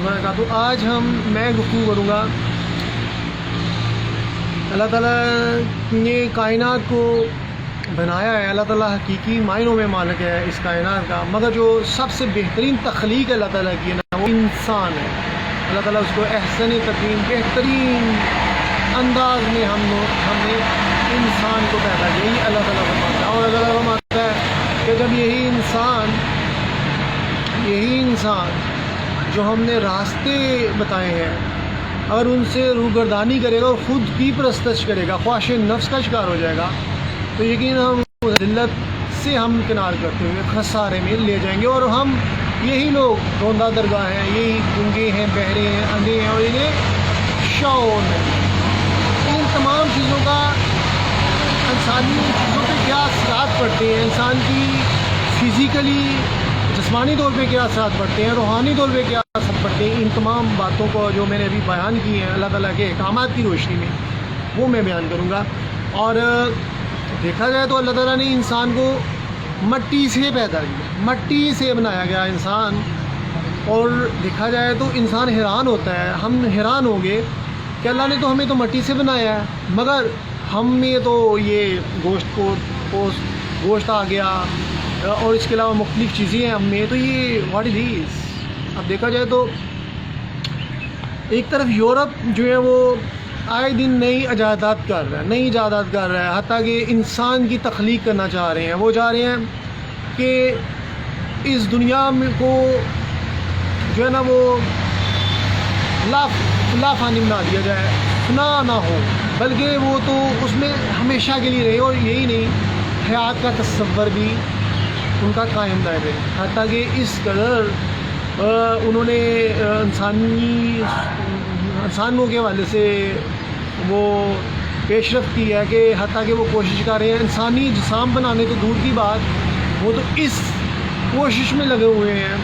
وبرکاتہ۔ آج میں گفتگو کروں گا اللہ تعالیٰ نے کائنات کو بنایا ہے، اللہ تعالیٰ حقیقی معنوں میں مالک ہے اس کائنات کا، مگر جو سب سے بہترین تخلیق اللہ تعالیٰ کی ہے نا وہ انسان ہے۔ اللہ تعالیٰ اس کو احسن تقویم بہترین انداز میں ہم نے انسان کو پیدا کیا، یہی اللہ تعالیٰ فرماتا ہے۔ اور اللہ تعالیٰ فرماتا ہے کہ جب یہی انسان جو ہم نے راستے بتائے ہیں اگر ان سے روگردانی کرے گا اور خود کی پرستش کرے گا، خواہش نفس کا شکار ہو جائے گا، تو یقیناً ہم ذلت سے ہم کنار کرتے ہوئے خسارے میں لے جائیں گے۔ اور ہم یہی لوگ روندہ درگاہ ہیں، یہی گنگے ہیں، بہرے ہیں، اندھے ہیں، اور انہیں شعور نہیں۔ ان تمام چیزوں کا انسانی چیزوں پہ کیا اثرات پڑتے ہیں، انسان کی فزیکلی جسمانی طور پہ کیا اثرات پڑتے ہیں، روحانی طور پہ کیا اثر پڑتے ہیں، ان تمام باتوں کو جو میں نے ابھی بیان کی ہیں اللہ تعالیٰ کے احکامات کی روشنی میں وہ میں بیان کروں گا۔ اور دیکھا جائے تو اللہ تعالیٰ نے انسان کو مٹی سے پیدا کیا، مٹی سے بنایا گیا انسان، اور دیکھا جائے تو انسان حیران ہوتا ہے، ہم حیران ہوں گے کہ اللہ نے تو ہمیں تو مٹی سے بنایا ہے، مگر ہم میں تو یہ گوشت آ گیا اور اس کے علاوہ مختلف چیزیں ہیں ہم میں، تو یہ واٹ از دس۔ اب دیکھا جائے تو ایک طرف یورپ جو ہے وہ آئے دن نئی ایجادات کر رہا ہے، حتیٰ کہ انسان کی تخلیق کرنا چاہ رہے ہیں۔ وہ چاہ رہے ہیں کہ اس دنیا میں کو جو ہے نا وہ لافانی بنا دیا جائے، فنا نہ ہو، بلکہ وہ تو اس میں ہمیشہ کے لیے رہے، اور یہی نہیں حیات کا تصور بھی ان کا قائم دائم ہے۔ حتیٰ کہ اس قدر انہوں نے انسانوں کے حوالے سے وہ پیش رفت کی ہے کہ حتیٰ کہ وہ کوشش کر رہے ہیں انسانی جسام بنانے تو دور کی بات، وہ تو اس کوشش میں لگے ہوئے ہیں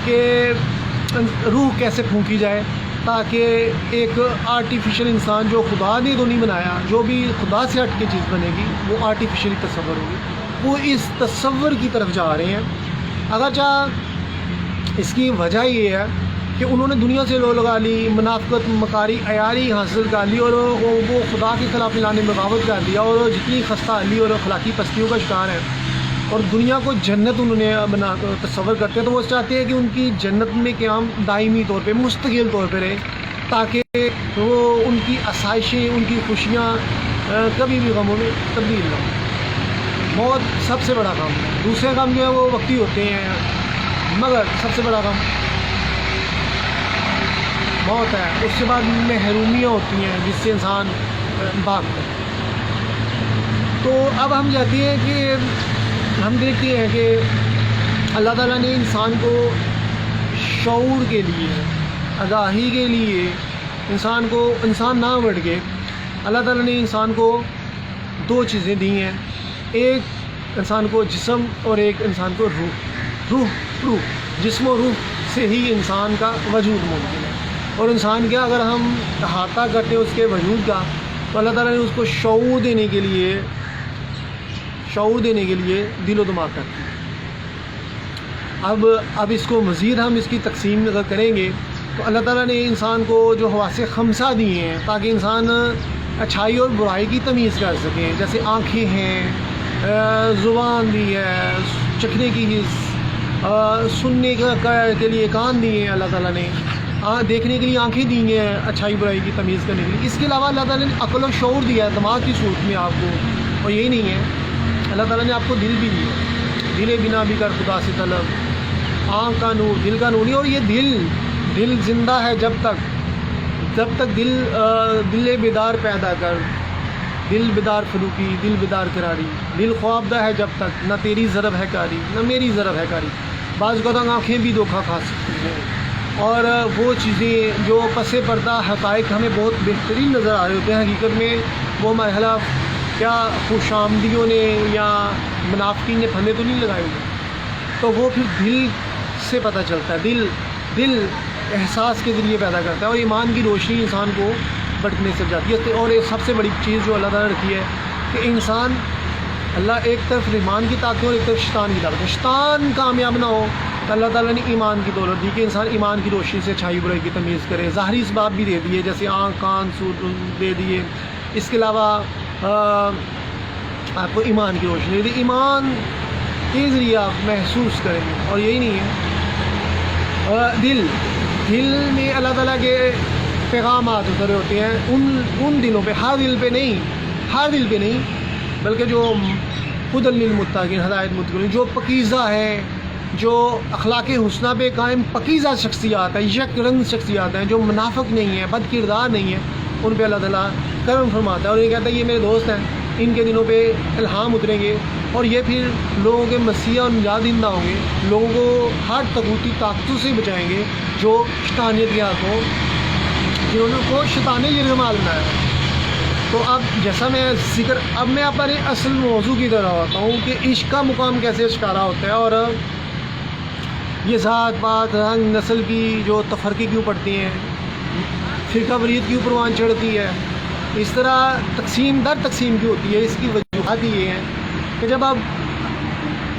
کہ روح کیسے پھونکی جائے تاکہ ایک آرٹیفیشل انسان جو خدا نے تو نہیں بنایا، جو بھی خدا سے ہٹ کے چیز بنے گی وہ آرٹیفیشلی تصور ہوگی، وہ اس تصور کی طرف جا رہے ہیں۔ اگرچہ اس کی وجہ یہ ہے کہ انہوں نے دنیا سے لو لگا لی، منافقت، مکاری، عیاری حاصل کر لی، اور وہ خدا کے خلاف لانے میں بغاوت کر دیا، اور جتنی خستہ حالی اور اخلاقی پستیوں کا شکار ہے، اور دنیا کو جنت انہوں نے تصور کرتے ہیں، تو وہ چاہتے ہیں کہ ان کی جنت میں قیام دائمی طور پہ مستقل طور پہ رہے، تاکہ وہ ان کی آسائشیں، ان کی خوشیاں کبھی بھی غموں میں تبدیل نہ ہوں۔ موت سب سے بڑا کام ہے، دوسرے کام جو ہے وہ وقتی ہوتے ہیں، مگر سب سے بڑا کام موت ہے۔ اس کے بعد محرومیاں ہوتی ہیں جس سے انسان بھاگتا ہے۔ تو اب ہم جاتے ہیں کہ ہم دیکھتے ہیں کہ اللہ تعالیٰ نے انسان کو شعور کے لیے، آگاہی کے لیے انسان نہ بڑھ کے اللہ تعالیٰ نے انسان کو دو چیزیں دی ہیں، ایک انسان کو جسم اور ایک انسان کو روح۔ جسم و روح سے ہی انسان کا وجود ممکن ہے، اور انسان کیا اگر ہم احاطہ کرتے ہیں اس کے وجود کا، تو اللہ تعالیٰ نے اس کو شعور دینے کے لیے دل و دماغ کرتی ہے۔ اب اس کو مزید ہم اس کی تقسیم اگر کریں گے تو اللہ تعالیٰ نے انسان کو جو حواس خمسہ دیے ہیں تاکہ انسان اچھائی اور برائی کی تمیز کر سکیں، جیسے آنکھیں ہیں، زبان دی ہے، چکھنے کی حس، سننے کے لیے کان دیے ہیں اللہ تعالیٰ نے، دیکھنے کے لیے آنکھیں دی ہیں اچھائی برائی کی تمیز کرنے کے لیے۔ اس کے علاوہ اللہ تعالیٰ نے عقل و شعور دیا ہے دماغ کی صورت میں آپ کو، اور یہی نہیں ہے، اللہ تعالیٰ نے آپ کو دل بھی دیا، دل بنا بھی کر خدا سے طلب، آنکھ کا نور، دل کا نور نہیں، اور یہ دل زندہ ہے جب تک دل بیدار پیدا کر، دل بیدار فلوکی، دل بیدار قراری، دل خوابدہ ہے جب تک، نہ تیری ضرب ہے کاری نہ میری ضرب ہے کاری۔ بعض اوقات آنکھیں بھی دھوکہ کھا سکتی ہیں، اور وہ چیزیں جو پس پردہ حقائق ہمیں بہت بہترین نظر آ رہے ہوتے ہیں، حقیقت میں وہ مرحلہ کیا خوش آمدیوں نے یا منافقین نے پھندے تو نہیں لگائے ہوئے، تو وہ پھر دل سے پتہ چلتا ہے، دل احساس کے ذریعے پیدا کرتا ہے، اور ایمان کی روشنی انسان کو بھٹکنے سے جاتی ہے۔ اور ایک سب سے بڑی چیز جو اللہ تعالیٰ نے رکھی ہے کہ انسان، اللہ ایک طرف رحمان کی طاقت ہے اور ایک طرف شیطان کی طاقت ہے۔ شیطان کامیاب نہ ہو اللہ تعالیٰ نے ایمان کی دولت دی کہ انسان ایمان کی روشنی سے اچھائی برائی کی تمیز کرے. ظاہری اسباب بھی دے دیے جیسے آنکھ کان سور دے دیے. اس کے علاوہ آپ کو ایمان کی روشنی دے دی. ایمان کے ذریعے آپ محسوس کریں گے. اور یہی نہیں ہے, دل میں اللہ تعالیٰ کے پیغامات اترے ہوتے ہیں ان دلوں پہ, ہر دل پہ نہیں بلکہ جو ہدی للمتقین, ہدایت متقین, جو پکیزہ ہے, جو اخلاق حسنہ پہ قائم پکیزہ شخصیات ہیں, یک رنگ شخصیات ہیں, جو منافق نہیں ہیں, بد کردار نہیں ہیں, ان پہ اللہ تعالیٰ کرم فرماتا ہے. اور یہ کہتا ہے یہ میرے دوست ہیں, ان کے دنوں پہ الہام اتریں گے اور یہ پھر لوگوں کے مسیح اور نجات دہندہ ہوں گے, لوگوں کو ہر طاغوتی طاقتوں سے بچائیں گے جو شیطانیت کے ہاتھوں, جنہوں کو شیطان یرغمال بنایا ہے. تو اب جیسا اب میں اپنے اصل موضوع کی طرح ہوتا ہوں کہ عشق کا مقام کیسے اشکارا ہوتا ہے, اور یہ ذات پات رنگ نسل کی جو تفرقے کیوں پڑتی ہیں, فرقہ واریت کیوں پروان چڑھتی ہے, اس طرح تقسیم در تقسیم کی ہوتی ہے. اس کی وجوہات یہ ہیں کہ جب آپ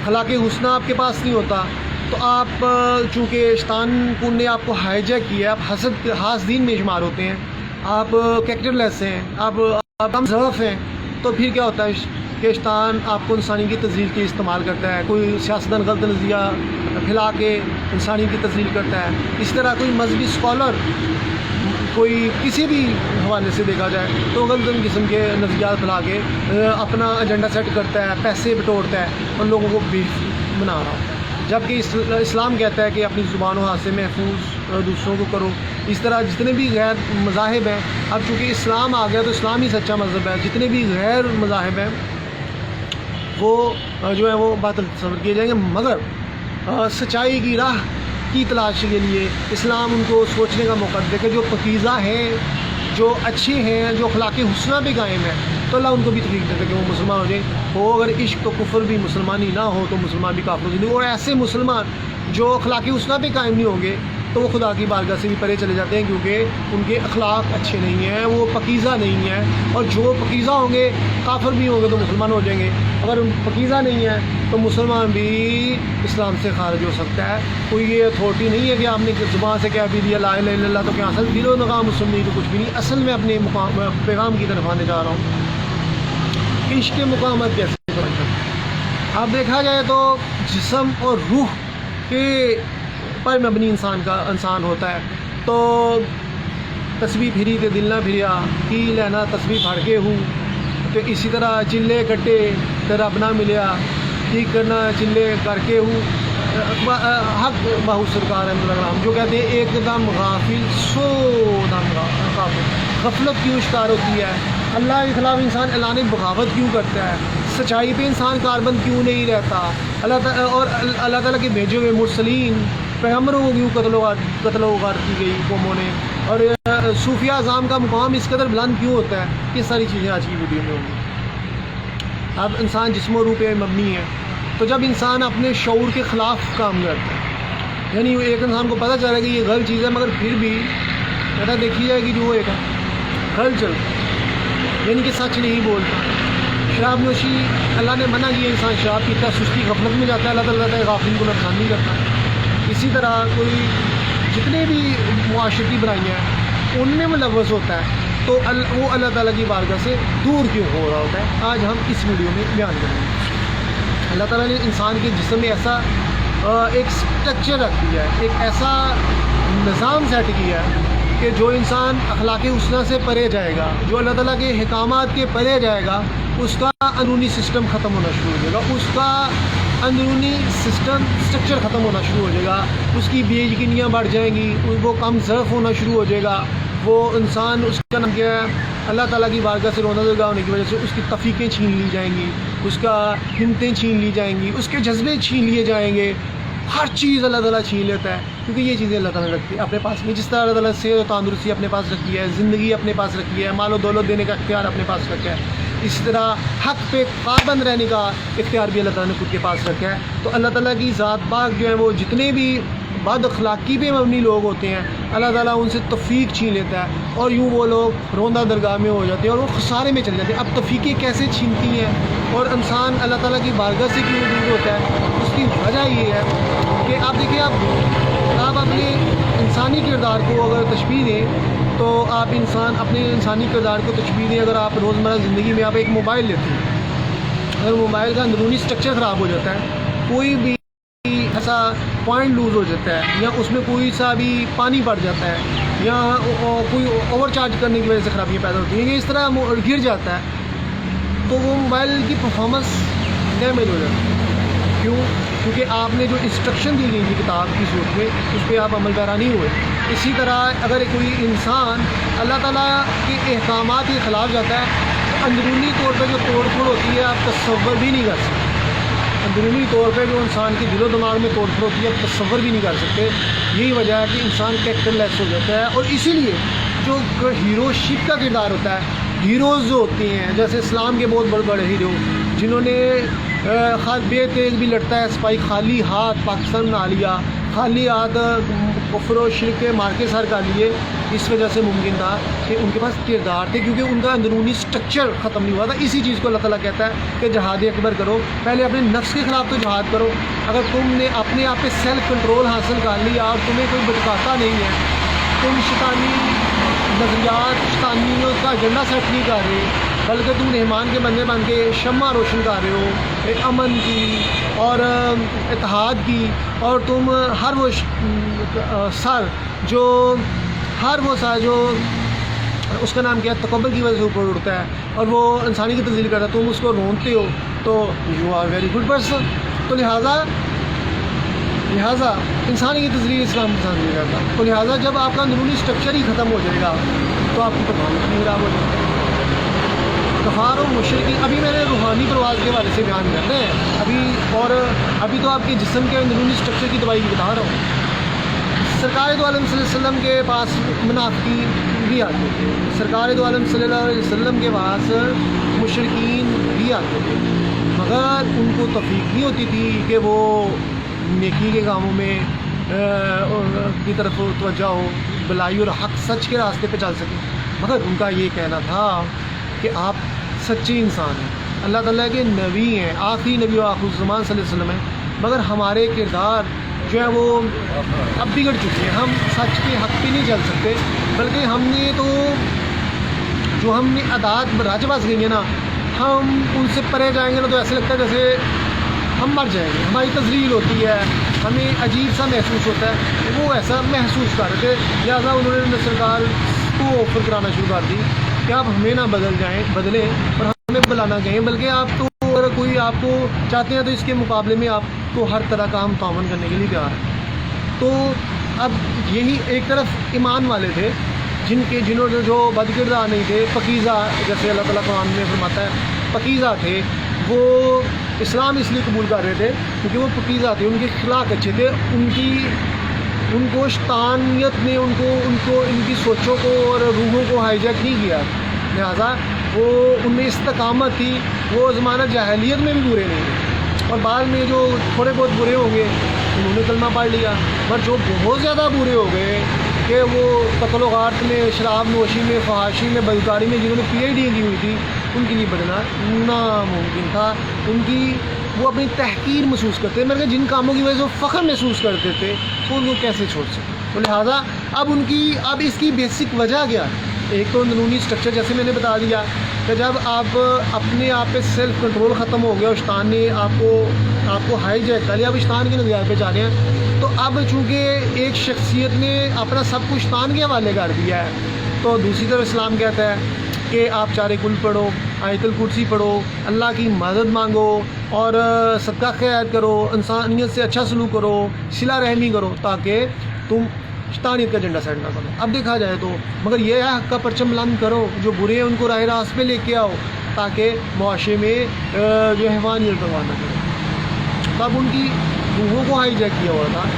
اخلاق حسنہ آپ کے پاس نہیں ہوتا تو آپ چونکہ شیطان کو نے آپ کو ہائی جیک کیا ہے, آپ حاسدین میں شمار ہوتے ہیں, آپ کریکٹر لیس ہیں, آپ کم ضعف ہیں, تو پھر کیا ہوتا ہے کہ شیطان آپ کو انسانی کی تذلیل کے استعمال کرتا ہے. کوئی سیاستدان غلط نظریہ پھیلا کے انسانی کی تذلیل کرتا ہے. اس طرح کوئی مذہبی اسکالر کوئی کسی بھی حوالے سے دیکھا جائے تو غلط قسم کے نظریات پھیلا کے اپنا ایجنڈا سیٹ کرتا ہے, پیسے بٹورتا ہے اور لوگوں کو بیوقوف بنا رہا ہوتا ہے. جبکہ اسلام کہتا ہے کہ اپنی زبان و ہاتھ سے محفوظ دوسروں کو کرو. اس طرح جتنے بھی غیر مذاہب ہیں, اب چونکہ اسلام آ گیا تو اسلام ہی سچا مذہب ہے, جتنے بھی غیر مذاہب ہیں وہ جو ہے وہ باطل تصور کیے جائیں گے. مگر سچائی کی راہ کی تلاش کے لیے اسلام ان کو سوچنے کا موقع دے کہ جو پکیزہ ہیں, جو اچھے ہیں, جو اخلاق حسنہ پہ قائم ہیں, تو اللہ ان کو بھی توفیق دیتا ہے کہ وہ مسلمان ہو جائیں. ہو اگر عشق تو کفر بھی, مسلمانی نہ ہو تو مسلمان بھی کافر ہو جائیں. اور ایسے مسلمان جو اخلاق حسنہ پہ قائم نہیں ہوں گے تو وہ خدا کی بارگاہ سے بھی پرے چلے جاتے ہیں, کیونکہ ان کے اخلاق اچھے نہیں ہیں, وہ پکیزہ نہیں ہیں. اور جو پکیزہ ہوں گے, کافر بھی ہوں گے تو مسلمان ہو جائیں گے. اگر پکیزہ نہیں ہیں تو مسلمان بھی اسلام سے خارج ہو سکتا ہے. کوئی یہ اتھارٹی نہیں ہے کہ آپ نے زبان سے کہہ بھی دیا لا الہ الا اللہ تو کیا اصل دل و نغام مسلم نہیں تو کچھ بھی نہیں. اصل میں اپنے پیغام کی طرف آنے جا رہا ہوں. عشق کے مقامات کیسے کریں؟ اب دیکھا جائے تو جسم اور روح کے پر مبنی انسان ہوتا ہے. تو تسبیح پھری تے دل نہ پھریا, کی لینا تسبیح پھڑ کے ہوں, تو اسی طرح چلے کٹے تے رب نہ ملیا, ٹھیک کرنا چلے کر کے ہوں. حق بہو سرکار ہے جو کہتے ہیں ایک دم غافل سو دم غافل. غفلت کیوں شکار ہوتی ہے, اللہ کے خلاف انسان اعلان بغاوت کیوں کرتا ہے, سچائی پہ انسان کاربند کیوں نہیں رہتا, اللہ تعالیٰ کے بھیجے ہوئے مرسلین پیغمبروں کو کیوں قتل و غارت کی گئی قوموں نے, اور صوفیہ اعظام کا مقام اس قدر بلند کیوں ہوتا ہے. یہ ساری چیزیں آج کی ویڈیو میں ہوں گی. اب انسان جسم و روح پہ مبنی ہے, تو جب انسان اپنے شعور کے خلاف کام کرتا ہے, یعنی ایک انسان کو پتہ چل رہا ہے کہ یہ غلط چیز ہے, مگر پھر بھی ایسا دیکھی جائے کہ جو وہ ایک غلط چلتا ہے, یعنی کہ سچ نہیں بولتا. شراب نوشی اللہ نے منع کیا, انسان شراب پیتا ہے, سستی غفلت میں جاتا ہے, اللہ تعالیٰ ہے غافل کو نقصان نہیں کرتا. اسی طرح کوئی جتنے بھی معاشرتی برائیاں ہیں ان میں ملوث ہوتا ہے تو وہ اللہ تعالیٰ کی بارگاہ سے دور کیوں ہو رہا ہوتا ہے, آج ہم اس ویڈیو میں بیان کریں گے. اللہ تعالیٰ نے انسان کے جسم میں ایسا ایک اسٹرکچر رکھ دیا ہے, ایک ایسا نظام سیٹ کیا ہے کہ جو انسان اخلاق حسنہ سے پرے جائے گا, جو اللہ تعالیٰ کے احکامات کے پرے جائے گا, اس کا اندرونی سسٹم ختم ہونا شروع ہو جائے گا, اس کا اندرونی سسٹم اسٹرکچر ختم ہونا شروع ہو جائے گا, اس کی بے یقینیاں بڑھ جائیں گی, وہ کم ضعف ہونا شروع ہو جائے گا. وہ انسان اس کا نام کیا ہے, اللہ تعالیٰ کی بارگاہ سے رونا دگا ہونے کی وجہ سے اس کی توفیقیں چھین لی جائیں گی, اس کا ہمتیں چھین لی جائیں گی, اس کے جذبے چھین لیے جائیں گے. ہر چیز اللہ تعالیٰ چھین لیتا ہے, کیونکہ یہ چیزیں اللہ تعالیٰ نے رکھی ہے اپنے پاس میں. جس طرح اللہ تعالیٰ صحت و تندرستی اپنے پاس رکھی ہے, زندگی اپنے پاس رکھی ہے, مال و دولت دینے کا اختیار اپنے پاس رکھا ہے, اس طرح حق پہ پابند رہنے کا اختیار بھی اللہ تعالیٰ نے خود کے پاس رکھا ہے. تو اللہ تعالیٰ کی ذات پاک جو ہے وہ جتنے بھی بد اخلاقی پہ مبنی لوگ ہوتے ہیں اللہ تعالیٰ ان سے توفیق چھین لیتا ہے اور یوں وہ لوگ روندہ درگاہ میں ہو جاتے ہیں اور وہ خسارے میں چل جاتے ہیں۔ اب توفیقیں کیسے چھینتی ہیں اور انسان اللہ تعالیٰ کی بارگاہ سے کیوں دور ہوتا ہے؟ اس کی وجہ یہ ہے کہ آپ دیکھیں، آپ اپنے انسانی کردار کو اگر تشبیہ دیں تو آپ اپنے انسانی کردار کو تشبیہ دیں۔ اگر آپ روزمرہ زندگی میں آپ ایک موبائل لیتے ہیں، اگر موبائل کا اندرونی اسٹرکچر خراب ہو جاتا ہے، کوئی بھی ایسا پوائنٹ لوز ہو جاتا ہے یا اس میں کوئی سا بھی پانی پڑ جاتا ہے یا کوئی اوور چارج کرنے کی وجہ سے خرابیاں پیدا ہوتی ہیں یا اس طرح گر جاتا ہے تو وہ موبائل کی پرفارمنس ڈیمیج ہو جاتی ہے۔ کیوں؟ کیونکہ آپ نے جو انسٹرکشن دی گئی تھی کتاب کی صورت میں اس پہ آپ عمل پیرا نہیں ہوئے۔ اسی طرح اگر کوئی انسان اللہ تعالیٰ کے احکامات کے خلاف جاتا ہے تو اندرونی طور پہ جو توڑ پھوڑ ہوتی ہے آپ تصور بھی نہیں کر سکتے۔ اندرونی طور پہ جو انسان کے دل و دماغ میں توڑ پھوڑ ہوتی ہے آپ تصور بھی نہیں کر سکتے۔ یہی وجہ ہے کہ انسان کریکٹر لیس ہو جاتا ہے، اور اسی لیے جو ہیرو شپ کا کردار ہوتا ہے، ہیروز جو ہوتے ہیں جیسے اسلام کے بہت بڑے بڑے ہیرو جنہوں نے بے تیغ بھی لڑتا ہے سپاہی، خالی ہاتھ پاکستان بنا لیا، خالی ہاتھ کفر و شرک کے مار کے سر کر لیے، اس وجہ سے ممکن تھا کہ ان کے پاس کردار تھے، کیونکہ ان کا اندرونی اسٹرکچر ختم نہیں ہوا تھا۔ اسی چیز کو اللہ تعالیٰ کہتا ہے کہ جہاد اکبر کرو، پہلے اپنے نفس کے خلاف تو جہاد کرو۔ اگر تم نے اپنے آپ پہ سیلف کنٹرول حاصل کر لیا اور تمہیں کوئی بھٹکاتا نہیں ہے، تم شیطانی نظریات، شیطانیوں کا ایجنڈا سیٹ نہیں کر رہے، بلکہ تم رحمان کے بندے بن کے شمع روشن کر رہے ہو امن کی اور اتحاد کی، اور تم ہر وہ سر جو اس کا نام کیا ہے تکبر کی وجہ سے اوپر اڑتا ہے اور وہ انسانی کی تذلیل کرتا ہے، تم اس کو رونتے ہو تو you are very good person. تو لہٰذا انسانی کی تذلیل اسلام پسند نہیں کرتا۔ تو لہٰذا جب آپ کا اندرونی اسٹرکچر ہی ختم ہو جائے گا تو آپ کی پرفارمنس نہیں خراب ہو جائے گی۔ کفار و مشرکین، ابھی میں نے روحانی پرواز کے حوالے سے بیان کرنا ہے، ابھی تو آپ کے جسم کے اندرونی اسٹرکچر کی دوائی بتا رہا ہوں۔ سرکار دو عالم صلی اللہ علیہ وسلم کے پاس منافقین بھی آتے تھے، سرکار دو عالم صلی اللہ علیہ وسلم کے پاس مشرکین بھی آتے تھے، مگر ان کو توفیق نہیں ہوتی تھی کہ وہ نیکی کے کاموں میں کی طرف توجہ ہو، بلائی اور حق سچ کے راستے پہ چل سکیں۔ مگر ان کا یہ کہنا تھا کہ آپ سچے انسان ہیں، اللہ تعالیٰ کے نبی ہیں، آخری نبی و آخر الزمان صلی اللہ علیہ وسلم ہیں، مگر ہمارے کردار جو ہے وہ اب بگڑ چکے ہیں، ہم سچ کے حق پہ نہیں چل سکتے، بلکہ ہم نے تو جو ہم نے عادات براہ پاس گئی ہیں نا، ہم ان سے پرے جائیں گے نا تو ایسے لگتا ہے جیسے ہم مر جائیں گے، ہماری تذلیل ہوتی ہے، ہمیں عجیب سا محسوس ہوتا ہے۔ وہ ایسا محسوس کر رہے تھے، لہٰذا انہوں نے سرکار کو آفر کرانا شروع کر دی کہ آپ ہمیں نہ بدلیں اور ہمیں بلانا کہیں، بلکہ آپ تو اگر کوئی آپ کو چاہتے ہیں تو اس کے مقابلے میں آپ کو ہر طرح کا ہم تعاون کرنے کے لیے تیار ہیں۔ تو اب یہی ایک طرف ایمان والے تھے جنہوں نے جو بد کردار نہیں تھے، پکیزہ، جیسے اللہ تعالیٰ قرآن میں فرماتا ہے پکیزہ تھے، وہ اسلام اس لیے قبول کر رہے تھے کیونکہ وہ پکیزہ تھے، ان کے اخلاق اچھے تھے، ان کو شیطانیت نے ان کی سوچوں کو اور روحوں کو ہائی جیک نہیں کیا، لہٰذا وہ ان میں استقامت تھی، وہ زمانہ جاہلیت میں بھی برے نہیں تھے، اور بعد میں جو تھوڑے بہت برے ہوں گے انہوں نے کلمہ پڑھ لیا، پر جو بہت زیادہ برے ہو گئے کہ وہ قتل و غارت میں، شراب نوشی میں، فحاشی میں، بدکاری میں جنہوں نے پی ایچ ڈی کی ہوئی تھی، ان کے لیے بڑھنا ناممکن تھا۔ وہ اپنی تحقیر محسوس کرتے، مگر جن کاموں کی وجہ سے وہ فخر محسوس کرتے تھے تو ان کو کیسے چھوڑ سکتے؟ تو لہٰذا اب اس کی بیسک وجہ کیا ہے؟ ایک تو اندرونی اسٹرکچر، جیسے میں نے بتا دیا کہ جب آپ اپنے آپ پہ سیلف کنٹرول ختم ہو گیا اور شیطان نے آپ کو ہائی جیک کر لیا، اب شیطان کے نظریات پہ جا رہے ہیں، تو اب چونکہ ایک شخصیت نے اپنا سب کچھ شیطان کے حوالے کر دیا ہے، تو دوسری طرف اسلام کہتا ہے کہ آپ چار کل پڑھو، آیت الکرسی پڑھو، اللہ کی مدد مانگو اور صدقہ خیرات کرو، انسانیت سے اچھا سلوک کرو، صلہ رحمی کرو، تاکہ تم شیطانیت کا ایجنڈا سیٹ نہ کرو۔ اب دیکھا جائے تو مگر یہ ہے حق کا پرچم بلند کرو، جو برے ہیں ان کو راہ راست پہ لے کے آؤ تاکہ معاشرے میں جو حیوانیت برباد نہ کرو۔ تب ان کی روحوں کو ہائی جیک کیا ہوا تھا۔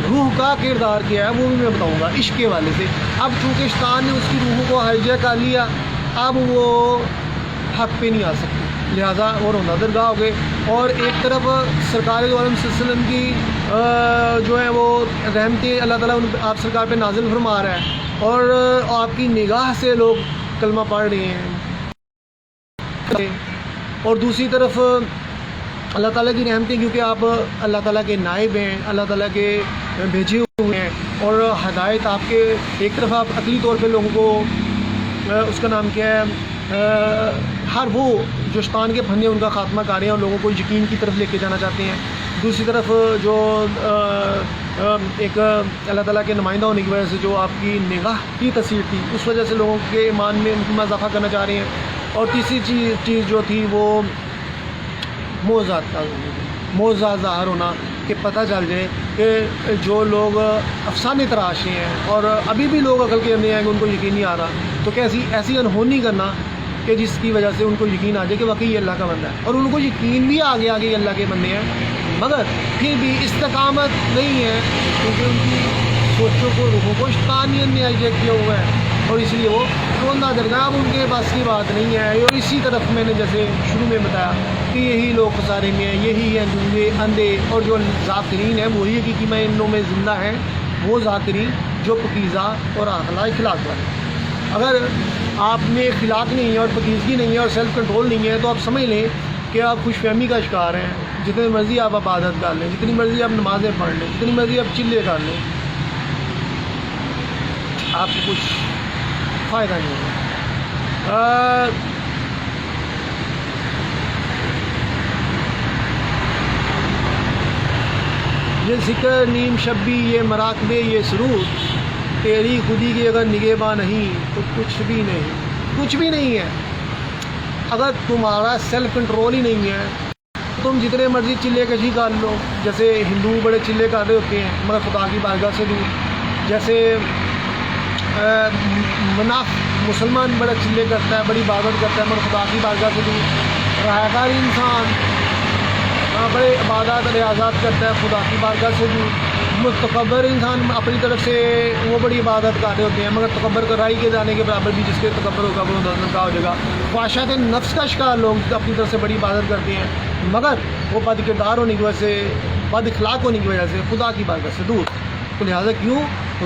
روح کا کردار کیا ہے وہ بھی میں بتاؤں گا عشق کے والے سے۔ اب چونکہ شیطان نے اس کی روحوں کو ہائی جیک کر لیا، اب وہ حق پہ نہیں آ سکتی، لہٰذا وہ روندہ درگاہ ہو گئے، اور ایک طرف سرکار دو عالم صلی اللہ علیہ وسلم کی جو ہیں وہ رحمتیں اللہ تعالیٰ آپ سرکار پہ نازل فرما رہا ہے، اور آپ کی نگاہ سے لوگ کلمہ پڑھ رہے ہیں، اور دوسری طرف اللہ تعالیٰ کی رحمتیں کیونکہ آپ اللہ تعالیٰ کے نائب ہیں، اللہ تعالیٰ کے بھیجے ہوئے ہیں، اور ہدایت آپ کے ایک طرف آپ عقلی طور پہ لوگوں کو اس کا نام کیا ہے ہر وہ جو شیطان کے پھندے ان کا خاتمہ کر رہے ہیں اور لوگوں کو یقین کی طرف لے کے جانا چاہتے ہیں، دوسری طرف جو ایک اللہ تعالیٰ کے نمائندہ ہونے کی وجہ سے جو آپ کی نگاہ کی تاثیر تھی اس وجہ سے لوگوں کے ایمان میں اضافہ کرنا چاہ رہے ہیں، اور تیسری چیز جو تھی وہ موضوعات ظاہر ہونا کہ پتہ چل جائے کہ جو لوگ افسانے تراشے ہیں اور ابھی بھی لوگ عقل کے اندر آئیں گے ان کو یقین نہیں آ رہا، تو کیسی ایسی انہونی کرنا کہ جس کی وجہ سے ان کو یقین آ جائے کہ واقعی یہ اللہ کا بندہ ہے، اور ان کو یقین بھی آگے یہ اللہ کے بندے ہیں، مگر پھر بھی استقامت نہیں ہے کیونکہ ان کی سوچوں کو روحوں کو شیطانیت نے ہائیجیک کیا ہوا ہے، اور اس لیے وہ روندہ درگاہ اب ان کے پاس کی بات نہیں ہے۔ اور اسی طرف میں نے جیسے شروع میں بتایا کہ یہی لوگ خسارے میں ہیں، یہی ہیں گونگے اندھے، اور جو ذاکرین ہیں وہی حقیقی معنوں میں زندہ ہیں، وہ ذاکرین جو پکیزہ اور اخلاق والے۔ اگر آپ میں اخلاق نہیں ہے اور پکیزگی نہیں ہے اور سیلف کنٹرول نہیں ہے تو آپ سمجھ لیں کہ آپ خوش فہمی کا شکار ہیں، جتنی مرضی آپ عبادت کر لیں، جتنی مرضی آپ نمازیں پڑھ لیں، جتنی مرضی آپ چلے کر لیں، آپ کو کچھ فائدہ نہیں ہوگا۔ یہ ذکر نیم شبی، یہ مراقبے، یہ سرود، تیری خودی کی اگر نگہباں نہیں تو کچھ بھی نہیں ہے۔ اگر تمہارا سیلف کنٹرول ہی نہیں ہے تم جتنے مرضی چلے کشی کر لو، جیسے ہندو بڑے چلے کر رہے ہوتے ہیں مگر خدا کی بارگاہ سے دور، جیسے مسلمان بڑے چلے کرتا ہے، بڑی عبادت کرتا ہے مگر خدا کی بارگاہ سے دور، رہائقاری انسان بڑے عبادات ریاضات کرتا ہے خدا کی بارگاہ سے دور، متکبر انسان اپنی طرف سے وہ بڑی عبادت کر رہے ہوتے ہیں مگر تکبر کرائی کے جانے کے برابر بھی جس کے تکبر ہوگا وہ کا ہو جائے گا۔ خواہشات نفس کا شکار لوگ اپنی طرف سے بڑی عبادت کرتے ہیں مگر وہ بد کردار ہونے کی وجہ سے، بد اخلاق ہونے کی وجہ سے خدا کی بارگاہ سے دور، تو لہٰذا کیوں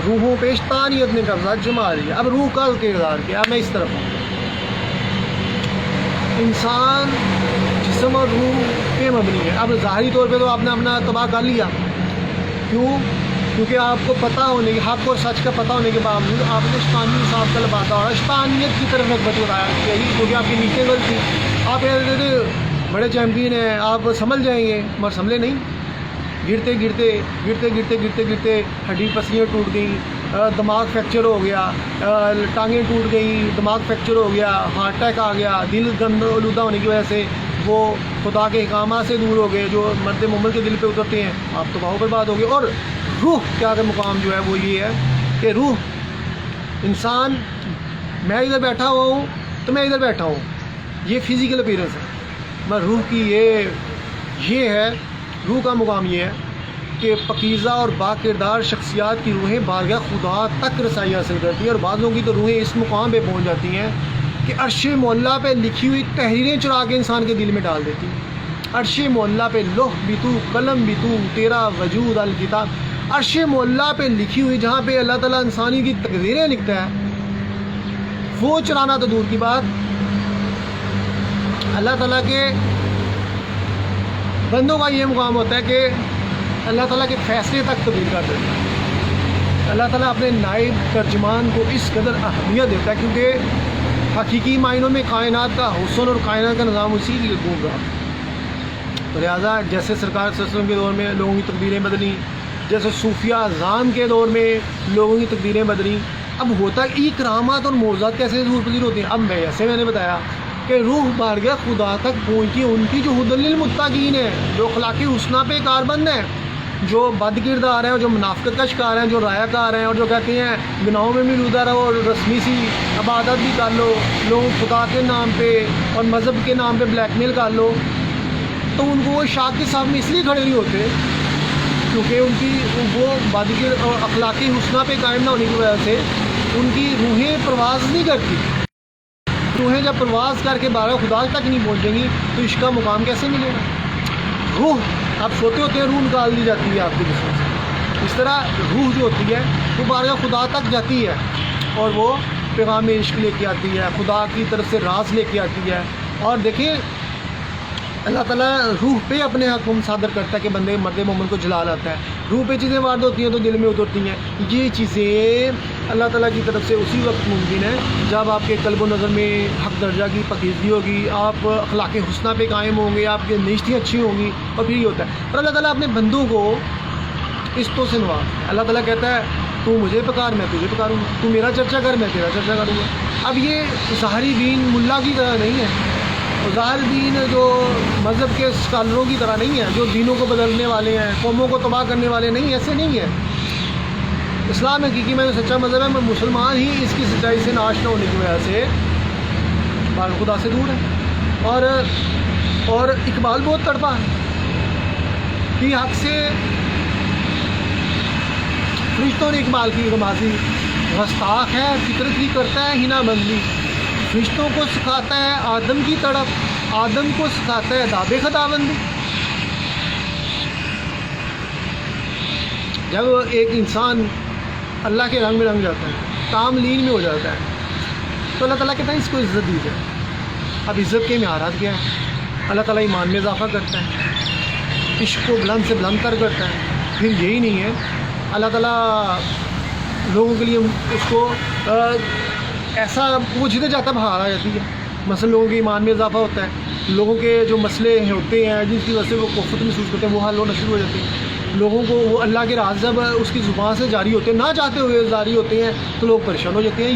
روحوں پہ شیطانیت نے قبضہ جما لیا۔ اب روح کا کردار کیا، میں اس طرف ہوں، انسان جسم اور روح پہ مبنی ہے۔ اب ظاہری طور پہ تو آپ نے اپنا تباہ کر لیا، کیونکہ آپ کو پتہ ہونے کے حق اور سچ کا پتہ ہونے کے باوجود آپ نے شیطانی صاحب کا لباتا اور شیطانیت کی طرف رغبت بتایا یہی کیونکہ آپ کی نیچے غلط تھی، آپ بڑے چیمپئن ہیں، آپ سنبھل جائیں گے مگر سنبھلے نہیں، گرتے ہڈی پسلیاں ٹوٹ گئیں، دماغ فریکچر ہو گیا، ٹانگیں ٹوٹ گئیں، دماغ فریکچر ہو گیا، ہارٹ اٹیک آ گیا، دل آلودہ ہونے کی وجہ سے وہ خدا کے احکامات سے دور ہو گئے جو مرد مومن کے دل پہ اترتے ہیں، آپ تو بہت برباد ہو گئے۔ اور روح کیا کا مقام جو ہے وہ یہ ہے کہ روح انسان، میں ادھر بیٹھا ہوا ہوں تو میں ادھر بیٹھا ہوں، یہ فزیکل اپیرنس ہے، میں روح کی یہ ہے، روح کا مقام یہ ہے کہ پکیزہ اور با کردار شخصیات کی روحیں بارگاہ خدا تک رسائی حاصل کرتی ہیں، اور بعضوں کی تو روحیں اس مقام پہ پہنچ جاتی ہیں کہ عرش معلیٰ پہ لکھی ہوئی تحریریں چرا کے انسان کے دل میں ڈال دیتی ہیں۔ عرش معلیٰ پہ لوح بھی تو، قلم بھی تو، تیرا وجود الکتاب، عرش معلیٰ پہ لکھی ہوئی جہاں پہ اللہ تعالیٰ انسانی کی تقدیریں لکھتا ہے وہ چرانا تو دور کی بات، اللہ تعالیٰ کے بندوں کا یہ مقام ہوتا ہے کہ اللہ تعالیٰ کے فیصلے تک تبدیل کر دیتا ہے۔ اللہ تعالیٰ اپنے نائب ترجمان کو اس قدر اہمیت دیتا ہے کیونکہ حقیقی معنوں میں کائنات کا حسن اور کائنات کا نظام اسی لیے گھوم رہا، تو لہٰذا جیسے سرکار صلی اللہ علیہ وسلم کے دور میں لوگوں کی تقدیریں بدلی، جیسے صوفیہ اعظام کے دور میں لوگوں کی تقدیریں بدلی، اب ہوتا یہ کرامات اور معجزات کیسے ظہور پذیر ہوتی ہیں۔ اب میں نے بتایا کہ روح بارگاہ خدا تک پہنچتی ہے ان کی جو ہدی للمتقین ہے، جو اخلاقی حسنہ پہ کاربند ہیں، جو بد کردار ہیں اور جو منافقت کا شکار ہیں، جو رایہ کار ہیں اور جو کہتے ہیں گناہوں میں بھی لودہ رہو اور رسمی سی عبادت بھی کر لو، لوگ خدا کے نام پہ اور مذہب کے نام پہ بلیک میل کر لو، تو ان کو وہ شاخ کے سامنے اس لیے کھڑے نہیں ہوتے کیونکہ ان کی وہ بد اور اخلاقی حسنہ پہ قائم نہ ہونے کی وجہ سے ان کی روحیں پرواز نہیں کرتی۔ روحیں جب پرواز کر کے بارہ خدا تک نہیں پہنچیں گی تو عشق کا مقام کیسے ملے گا؟ روح آپ سوتے ہوتے ہیں روح نکال دی جاتی ہے آپ کے جسم سے، اس طرح روح جو ہوتی ہے وہ بارگاہ خدا تک جاتی ہے اور وہ پیغام عشق لے کے آتی ہے، خدا کی طرف سے راز لے کے آتی ہے۔ اور دیکھیں اللہ تعالیٰ روح پہ اپنے حکم صادر کرتا ہے کہ بندے مرد مومن کو جلا لاتا ہے، روح پہ چیزیں وارد ہوتی ہیں تو دل میں اترتی ہیں۔ یہ چیزیں اللہ تعالیٰ کی طرف سے اسی وقت ممکن ہے جب آپ کے قلب و نظر میں حق درجہ کی پاکیزگی ہوگی، آپ اخلاق حسنہ پہ قائم ہوں گے، آپ کی نیشتیں اچھی ہوں گی، اور پھر یہ ہوتا ہے۔ اور اللہ تعالیٰ اپنے بندوں کو اس تو سے نواز، اللہ تعالیٰ کہتا ہے تو مجھے پکار میں تجھے پکاروں گا، تو میرا چرچا کر میں تیرا چرچا کروں گا۔ اب یہ ظاہری دین ملا کی طرح نہیں ہے، ظاہر دین جو مذہب کے اسکالروں کی طرح نہیں ہے جو دینوں کو بدلنے والے ہیں، قوموں کو تباہ کرنے والے نہیں، ایسے نہیں ہے۔ اسلام حقیقی میں جو سچا مذہب ہے، میں مسلمان ہی اس کی سچائی سے ناشنا ہونے کی وجہ سے بال خدا سے دور ہے۔ اور اقبال بہت تڑپا ہے کہ حق سے فرشتوں نے اقبال کی غمازی، گستاخ ہے فطرت ہی کرتا ہے ہنا بندی، فرشتوں کو سکھاتا ہے آدم کی تڑپ، آدم کو سکھاتا ہے داب خداوندی۔ جب ایک انسان اللہ کے رنگ میں رنگ جاتا ہے، کام لین میں ہو جاتا ہے، تو اللہ تعالیٰ کہتا ہے اس کو عزت دی جائے۔ اب عزت کے معیارات کیا ہے؟ اللہ تعالیٰ ایمان میں اضافہ کرتا ہے، عشق کو بلند سے بلند تر کرتا ہے۔ پھر یہی نہیں ہے، اللہ تعالیٰ لوگوں کے لیے اس کو ایسا وہ جدھر جاتا بہار آ جاتی ہے۔ مثلا لوگوں کے ایمان میں اضافہ ہوتا ہے، لوگوں کے جو مسئلے ہوتے ہیں جس کی وجہ سے وہ کوفت محسوس کرتے ہیں وہ حل ہونا شروع ہو جاتے ہیں۔ لوگوں کو وہ اللہ کے راز جب اس کی زبان سے جاری ہوتے ہیں، نہ چاہتے ہوئے جاری ہوتے ہیں، تو لوگ پریشان ہو جاتے ہیں۔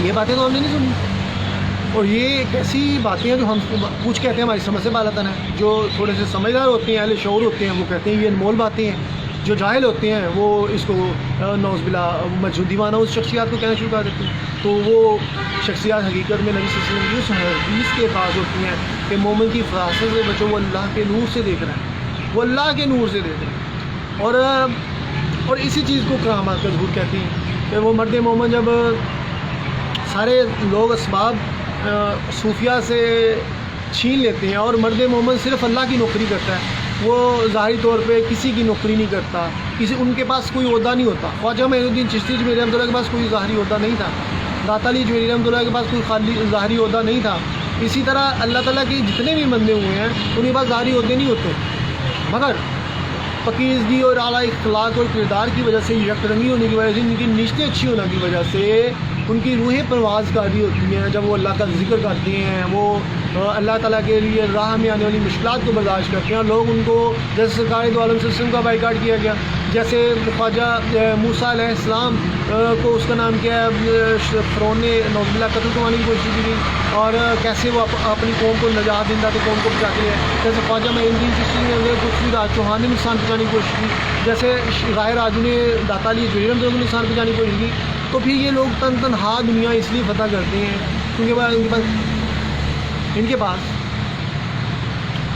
یہ باتیں تو ہم نے نہیں سنی، اور یہ ایک ایسی باتیں ہیں جو ہم کچھ کہتے ہیں ہماری سمجھ سے بالاتر ہیں۔ جو تھوڑے سے سمجھدار ہوتے ہیں، اہل شعور ہوتے ہیں، وہ کہتے ہیں یہ انمول باتیں ہیں۔ جو جاہل ہوتے ہیں وہ اس کو نعوذ باللہ مجھود دیوانہ اس شخصیات کو کہنا شروع کر دیتے ہیں۔ تو وہ شخصیات حقیقت میں نبی صلی اللہ علیہ وسلم کی اس حدیث کے خاص ہوتی ہیں کہ مومن کی فراست سے بچو، وہ اللہ کے نور سے دیکھ رہا ہے، وہ اللہ کے نور سے دیکھ رہا ہے۔ اور اسی چیز کو کرامات کا ظہور کہتی ہیں کہ وہ مرد مومن جب سارے لوگ اسباب صوفیہ سے چھین لیتے ہیں اور مرد مومن صرف اللہ کی نوکری کرتا ہے، وہ ظاہری طور پہ کسی کی نوکری نہیں کرتا، ان کے پاس کوئی عہدہ نہیں ہوتا۔ خواجہ معین الدین چشتی جمیلی رحمۃ اللہ کے پاس کوئی ظاہری عہدہ نہیں تھا، داتا علی جمیلی رحمۃ اللہ کے پاس کوئی خالی ظاہری عہدہ نہیں تھا۔ اسی طرح اللہ تعالیٰ کے جتنے بھی بندے ہوئے ہیں ان کے پاس ظاہری عہدے نہیں ہوتے، مگر پاکیزگی اور اعلیٰ اخلاق اور کردار کی وجہ سے، یک رنگی ہونے کی وجہ سے، ان کی نیشتیں اچھی ہونے کی وجہ سے ان کی روحیں پرواز کاری ہوتی ہیں۔ جب وہ اللہ کا ذکر کرتے ہیں، وہ اللہ تعالیٰ کے لیے راہ میں آنے والی مشکلات کو برداشت کرتے ہیں، اور لوگ ان کو جیسے سرکار دو عالم صلی اللہ علیہ وسلم کا بائیکاٹ کیا گیا، جیسے خواجہ موسیٰ علیہ السلام کو اس کا نام کیا ہے فرعون نے نعوذ باللہ قتل کروانے کی کوشش کی، اور کیسے وہ اپنی قوم کو نجات دیندا تو قوم کو بچا کے لیا، جیسے خواجہ معین الدین چشتی نے پرتھوی راج چوہان نے نقصان پہنچانے کی کوشش کی، جیسے غائر راجو نے داتا علی جمیلی رحمۃ اللہ کو نقصان پہنچانے کی کوشش کی۔ تو پھر یہ لوگ تنہا دنیا اس لیے فتح کرتے ہیں کیونکہ ان کے پاس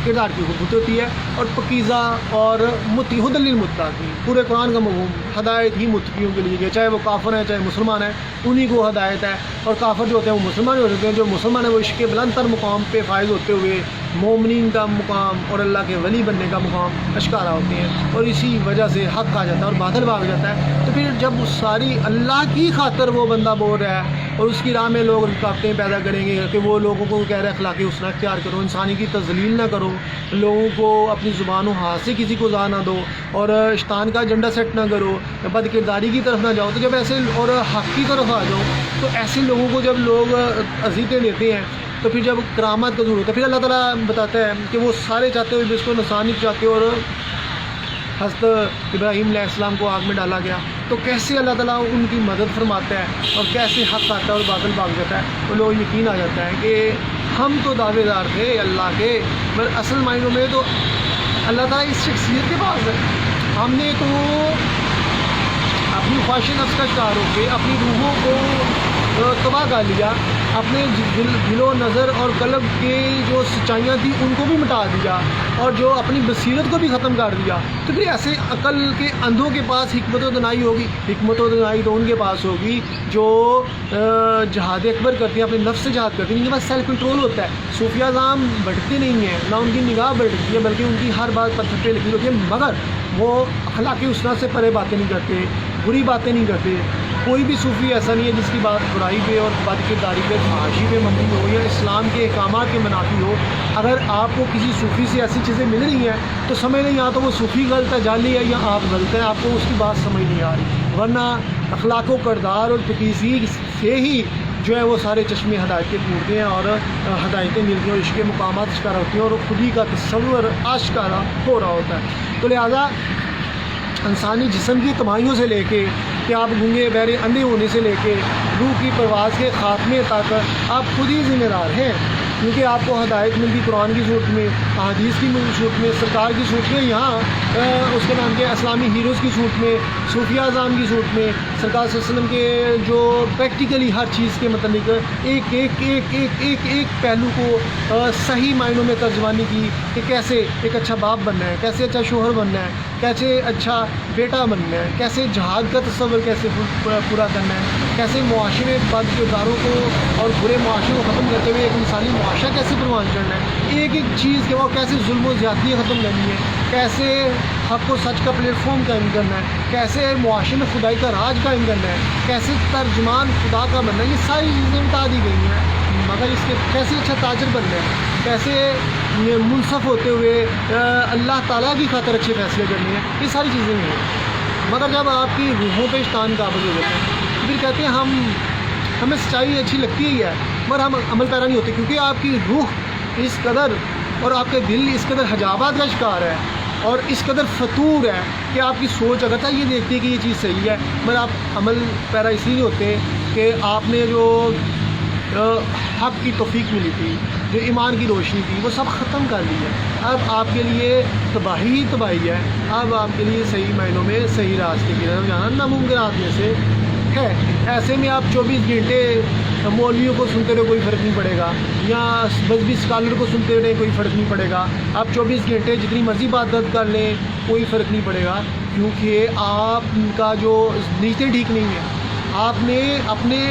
کردار کی خوبصورتی ہوتی ہے، اور پکیزہ اور ہدی للمتقین، پورے قرآن کا مفہوم ہدایت ہی متقیوں کے لیے کہ چاہے وہ کافر ہیں چاہے مسلمان ہیں، انہی کو ہدایت ہے۔ اور کافر جو ہوتے ہیں وہ مسلمان ہو جاتے ہیں، جو مسلمان ہیں وہ عشق کے بلند تر مقام پہ فائز ہوتے ہوئے مومنین کا مقام اور اللہ کے ولی بننے کا مقام اشکارا ہوتے ہیں، اور اسی وجہ سے حق آ جاتا ہے اور باطل بھاگ جاتا ہے۔ تو پھر جب ساری اللہ کی خاطر وہ بندہ بول رہا ہے اور اس کی راہ میں لوگ رکاوٹیں پیدا کریں گے کہ وہ لوگوں کو کہہ رہے ہیں اخلاقی حسنہ اختیار کرو، انسانی کی تذلیل نہ کرو، لوگوں کو اپنی زبان و ہاتھ سے کسی کو زا نہ دو، اور شیطان کا ایجنڈا سیٹ نہ کرو، بد کرداری کی طرف نہ جاؤ، تو جب ایسے اور حق کی طرف آ جاؤ تو ایسے لوگوں کو جب لوگ اذیتیں دیتے ہیں تو پھر جب کرامات کا ظہور ہوتا ہے، پھر اللہ تعالیٰ بتاتا ہے کہ وہ سارے چاہتے ہوئے بھی اس کو نقصان نہیں چاہتے، اور حضرت ابراہیم علیہ السلام کو آگ میں ڈالا گیا تو کیسے اللہ تعالیٰ ان کی مدد فرماتا ہے اور کیسے حق آتا ہے اور باطل بھاگ جاتا ہے، وہ لوگ یقین آ جاتا ہے کہ ہم تو دعوے دار تھے اللہ کے، پر اصل معنوں میں تو اللہ تعالیٰ اس شخصیت کے پاس ہے، ہم نے تو اپنی خواہش نفس کا شکار ہو کے اپنی روحوں کو تباہ کر لیا، اپنے دل و نظر اور قلب کے جو سچائیاں تھیں ان کو بھی مٹا دیا، اور جو اپنی بصیرت کو بھی ختم کر دیا، تو پھر ایسے عقل کے اندھوں کے پاس حکمت و دانائی ہوگی؟ حکمت و دانائی تو ان کے پاس ہوگی جو جہاد اکبر کرتے ہیں، اپنے نفس سے جہاد کرتے ہیں، ان کے پاس سیلف کنٹرول ہوتا ہے۔ صوفیہ اعظام بھٹکتے نہیں ہیں، نہ ان کی نگاہ بھٹکتی ہے، بلکہ ان کی ہر بات پتھر پہ لکھی ہوتی ہے، مگر وہ اخلاقی اصلاح سے پرے باتیں نہیں کرتے، بری باتیں نہیں کرتے۔ کوئی بھی صوفی ایسا نہیں ہے جس کی بات برائی پہ اور بد کرداری پہ، فحاشی پہ مبنی ہو یا اسلام کے احکامات کے منافی ہو۔ اگر آپ کو کسی صوفی سے ایسی چیزیں مل رہی ہیں تو سمجھ لیں یا تو وہ صوفی غلط ہے، جعلی ہے، یا آپ غلط ہیں، آپ کو اس کی بات سمجھ نہیں آ رہی، ورنہ اخلاق و کردار اور پکیزگی سے ہی جو ہے وہ سارے چشمے ہدایت کے ٹوٹتے ہیں اور ہدایتیں ملتی ہیں اور عشق کے مقامات اشکارا ہوتی ہیں اور خودی کا تصور آشکارا ہو رہا ہوتا ہے۔ تو لہٰذا انسانی جسم کی تباہیوں سے لے کے کہ آپ گونگے بہرے اندھے ہونے سے لے کے روح کی پرواز کے خاتمے تک آپ خود ہی ذمہ دار ہیں، کیونکہ آپ کو ہدایت ملتی قرآن کی صورت میں، احادیث کی صورت میں، سرکار کی صورت میں، یہاں اس کے نام کے اسلامی ہیروز کی صورت میں، صوفیہ اعظام کی صورت میں، سرکار صلی اللہ علیہ وسلم کے جو پریکٹیکلی ہر چیز کے متعلق ایک ایک ایک ایک ایک ایک پہلو کو صحیح معنوں میں ترجمانی کی کہ کیسے ایک اچھا باپ بننا ہے، کیسے اچھا شوہر بننا ہے، کیسے اچھا بیٹا بننا ہے، کیسے جہاد کا تصور کیسے پورا کرنا ہے، کیسے معاشرے بد کرداروں کو اور برے معاشرے کو ختم کرتے ہوئے ایک انسانی معاشرہ کیسے پروان کرنا ہے، ایک ایک چیز کے وہ کیسے ظلم و زیادتی ختم کرنی ہے، کیسے حق و سچ کا پلیٹ فارم قائم کرنا ہے، کیسے معاشرے میں خدائی کا راج قائم کرنا ہے، کیسے ترجمان خدا کا بننا ہے، یہ ساری چیزیں بتا دی گئی ہیں، مگر اس کے کیسے اچھا تاجر بننا ہے، کیسے منصف ہوتے ہوئے اللہ تعالیٰ کی خاطر اچھے فیصلے کرنے ہیں، یہ ساری چیزیں نہیں ہیں۔ مگر جب آپ کی روحوں پہ شیطان قابض ہو جاتے ہیں تو پھر کہتے ہیں ہمیں سچائی اچھی لگتی ہی ہے مگر ہم عمل پیرا نہیں ہوتے، کیونکہ آپ کی روح اس قدر اور آپ کے دل اس قدر حجابات کا شکار ہے اور اس قدر فطور ہے کہ آپ کی سوچ اگر تک یہ دیکھتی ہے کہ یہ چیز صحیح ہے، مگر آپ عمل پیرا اس لیے نہیں ہوتے کہ آپ نے جو حق کی توفیق ملی تھی، جو ایمان کی روشنی تھی، وہ سب ختم کر لی ہے۔ اب آپ کے لیے تباہی ہی تباہی ہے، اب آپ کے لیے صحیح معنوں میں صحیح راستے کی طرف جانا ناممکنات میں سے ہے۔ ایسے میں آپ 24 گھنٹے مولویوں کو سنتے رہے کوئی فرق نہیں پڑے گا، یا مذہبی اسکالر کو سنتے رہے کوئی فرق نہیں پڑے گا، آپ 24 گھنٹے جتنی مرضی بات درد کر لیں کوئی فرق نہیں پڑے گا، کیونکہ آپ کا جو نیتیں ٹھیک نہیں ہیں۔ آپ نے اپنے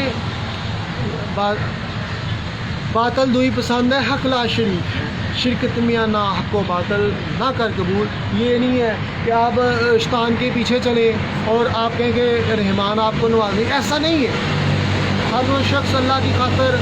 باطل دوئی پسند ہے، حق لا شریک ہے، شرکت میاں نہ حق و باطل نہ کر قبول۔ یہ نہیں ہے کہ آپ شیطان کے پیچھے چلیں اور آپ کہیں کہ رحمان آپ کو نوازیں، ایسا نہیں ہے۔ ہر وہ شخص اللہ کی خاطر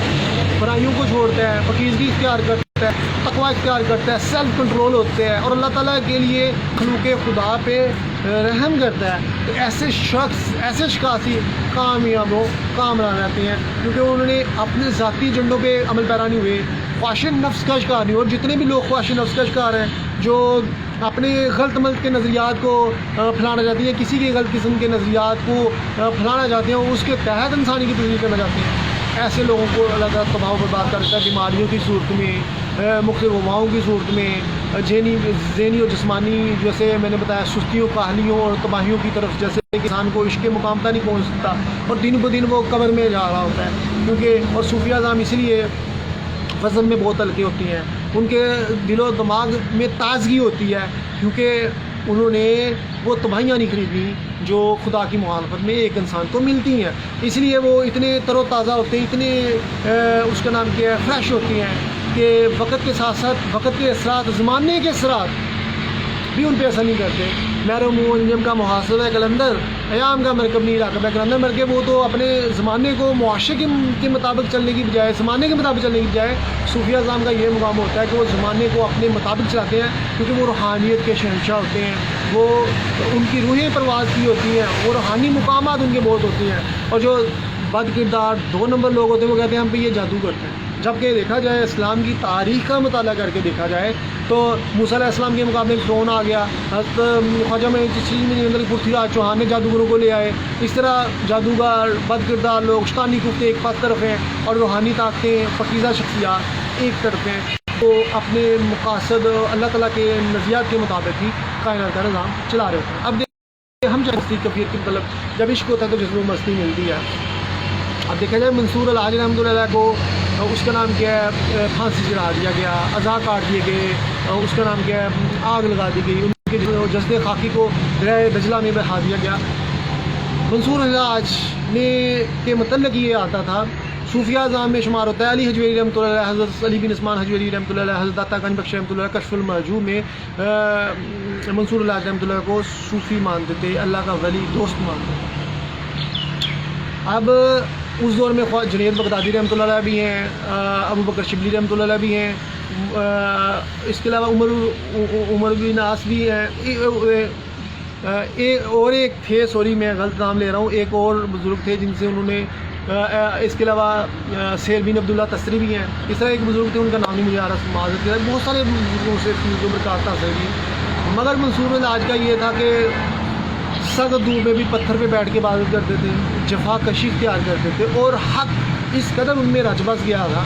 برائیوں کو چھوڑتا ہے، پاکیزگی اختیار کرتا ہے، تقوی اختیار کرتا ہے، سیلف کنٹرول ہوتے ہیں اور اللہ تعالیٰ کے لیے خلوق خدا پہ رحم کرتا ہے، تو ایسے شخص ایسے شخاصی کامیاب و کامران رہتے ہیں، کیونکہ انہوں نے اپنے ذاتی ایجنڈوں پہ عمل پیرا نہیں ہوئے، خواہش نفس کا شکار نہیں۔ اور جتنے بھی لوگ خواہش نفس کا شکار ہیں، جو اپنے غلط ملت کے نظریات کو پھیلانا چاہتے ہیں، کسی کے غلط قسم کے نظریات کو پھیلانا چاہتے ہیں، اس کے تحت انسانی کی تبدیلی کرنا چاہتے ہیں، ایسے لوگوں کو اللہ تعالیٰ تباہ و برباد کرتا ہے، بیماریوں کی صورت میں، مختلف وباؤں کی صورت میں، ذہنی اور جسمانی جیسے میں نے بتایا سستیوں، کاہلیوں اور تباہیوں کی طرف، جیسے کہ انسان کو عشق مقام تک نہیں پہنچ سکتا اور دن بہ دن وہ قبر میں جا رہا ہوتا ہے، کیونکہ اور صوفیہ اعظام اس لیے وزن میں بہت ہلکے ہوتی ہیں، ان کے دل و دماغ میں تازگی ہوتی ہے، کیونکہ انہوں نے وہ تباہیاں نہیں خریدی جو خدا کی مخالفت میں ایک انسان کو ملتی ہیں، اس لیے وہ اتنے تر و تازہ ہوتے ہیں، اتنے اس کا نام کیا ہے فریش ہوتی ہیں کہ وقت کے ساتھ ساتھ وقت کے اثرات، زمانے کے اثرات بھی ان پہ ایسا نہیں کرتے۔ میرے منجم کا محاسبہ ہے قلندر، ایام کا مرکب نہیں راکب ہے قلندر، مرکب وہ تو اپنے زمانے کو معاشرے کے مطابق چلنے کی بجائے، زمانے کے مطابق چلنے کی بجائے، صوفیہ اعظام کا یہ مقام ہوتا ہے کہ وہ زمانے کو اپنے مطابق چلاتے ہیں، کیونکہ وہ روحانیت کے شہنشاہ ہوتے ہیں، وہ ان کی روحیں پرواز کی ہوتی ہیں، وہ روحانی مقامات ان کے بہت ہوتے ہیں، اور جو بد کردار 2 نمبر لوگ ہوتے ہیں وہ کہتے ہیں ہم پہ یہ جادو کرتے ہیں۔ جبکہ دیکھا جائے اسلام کی تاریخ کا مطالعہ کر کے دیکھا جائے تو موسیٰ علیہ السلام کے مقابلے میں فرعون آ گیا، حضرت خواجہ میں پرتھوی راج چوہان نے جادوگروں کو لے آئے، اس طرح جادوگر، بد کردار لوگ، شیطانی کفتے ایک طرف ہیں اور روحانی طاقتیں، پاکیزہ شخصیات ایک طرف ہیں، تو اپنے مقاصد اللہ تعالیٰ کے نظریات کے مطابق ہی کائنات کا نظام چلا رہے ہوتے ہیں۔ اب دیکھیں ہم مستی کفیت کی طلب، جب عشق ہوتا ہے تو جذب و مستی ملتی ہے، اب دیکھا جائے منصور الحاج رحمۃ اللہ علیہ کو اس کا نام کیا ہے پھانسی چڑھا دیا گیا، عزا کاٹ دیے گئے، اس کا نام کیا ہے آگ لگا دی گئی، ان کے جو جسد خاکی کو دریائے دجلہ میں بہا دیا گیا۔ منصور الحاج نے کے متعلق یہ آتا تھا، صوفیہ اعظام میں شمار ہوتا ہے، علی حجویری رحمۃ اللہ علیہ، حضرت علی بن عثمان حجویری رحمۃ اللہ علیہ، حضرت داتا گنج بخش رحمۃ اللہ علیہ، کشف المحجوب میں منصور الحاج رحمۃ اللہ کو صوفی مانتے تھے، اللہ کا ولی دوست مانتے تھے۔ اب اس دور میں جنید بغدادی رحمۃ اللہ علیہ بھی ہیں، ابو بکر شبلی رحمۃ اللہ علیہ بھی ہیں، اس کے علاوہ عمر بن عاص بھی ہیں، اور ایک تھے، سوری میں غلط نام لے رہا ہوں، ایک اور بزرگ تھے جن سے انہوں نے، اس کے علاوہ سہیل بن عبداللہ تستری بھی ہیں، اس طرح ایک بزرگ تھے، ان کا نام نہیں مجھے آ رہا، معذرت کے ساتھ، بہت سارے بزرگوں سے برکات حاصل کی۔ مگر منصور الحاج کا یہ تھا کہ سخت دھوپ میں بھی پتھر پہ بیٹھ کے عبادت کرتے تھے، جفا کشی اختیار کرتے تھے، اور حق اس قدر ان میں رچ بس گیا تھا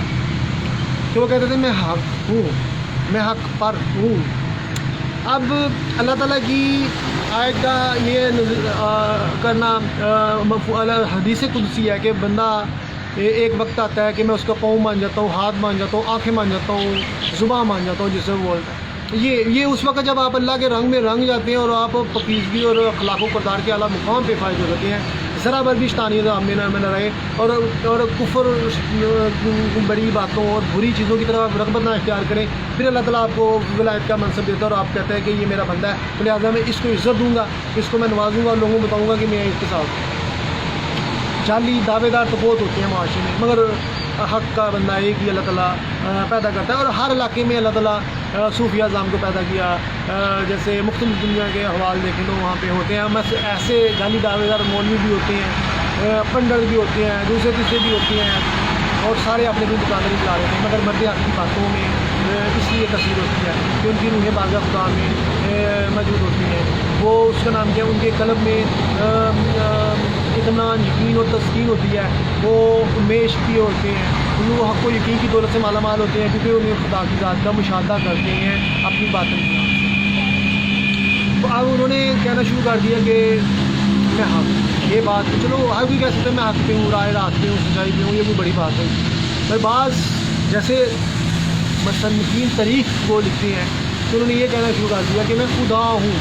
کہ وہ کہتے تھے میں حق ہوں، میں حق پر ہوں۔ اب اللہ تعالیٰ کی آیت کا یہ کرنا حدیث قدسی ہے کہ بندہ ایک وقت آتا ہے کہ میں اس کا پاؤں مان جاتا ہوں، ہاتھ مان جاتا ہوں، آنکھیں مان جاتا ہوں، زبان مان جاتا ہوں، جسے وہ بولتا ہے۔ یہ اس وقت جب آپ اللہ کے رنگ میں رنگ جاتے ہیں اور آپ پاکیزگی اور اخلاق و کردار کے اعلیٰ مقام پہ فائز ہو جاتے ہیں، ذرا بر بھی شیطانیت آپ میں نہ رہے، اور کفر بڑی باتوں اور بری چیزوں کی طرف رغبت نہ اختیار کریں، پھر اللہ تعالیٰ آپ کو ولایت کا منصب دیتا ہے اور آپ کہتے ہیں کہ یہ میرا بندہ ہے، لہٰذا میں اس کو عزت دوں گا، اس کو میں نوازوں گا اور لوگوں کو بتاؤں گا کہ میں اس کے ساتھ ہوں۔ جعلی دعوے دار تو بہت ہوتے ہیں معاشرے میں، مگر حق کا بندہ ایک ہی اللہ تعالیٰ پیدا کرتا ہے، اور ہر علاقے میں اللہ تعالیٰ صوفیہ اعظام کو پیدا کیا، جیسے مختلف دنیا کے احوال دیکھیں تو وہاں پہ ہوتے ہیں، ایسے جعلی دعوے دار مولوی بھی ہوتے ہیں، پنڈت بھی ہوتے ہیں، دوسرے تیسرے بھی ہوتے ہیں، اور سارے اپنے بھی دکانداری چلا رہے ہیں، مگر مرد حق کی باتوں میں اس لیے تصویر ہوتی ہے کہ ان کی روحیں بازا خدا میں موجود ہوتی ہیں، وہ اس کا نام کیا، ان کے قلب میں اطمینان، یقین اور تسکین ہوتی ہے، وہ امیش بھی ہوتے ہیں، وہ حق و یقین کی دولت سے مالا مال ہوتے ہیں، کیونکہ انہیں خدا کی ذات کا مشاہدہ کرتے ہیں اپنی باطن میں۔ تو اب انہوں نے کہنا شروع کر دیا کہ میں حق، یہ بات چلو ہر کوئی کہہ سکتا ہے میں حق پہ ہوں، رائے راست پہ ہوں، سچائی پہ ہوں، یہ کوئی بڑی بات ہے، پر بعض جیسے مصنفین تاریخ کو لکھتے ہیں تو انہوں نے یہ کہنا شروع کر دیا کہ میں خدا ہوں،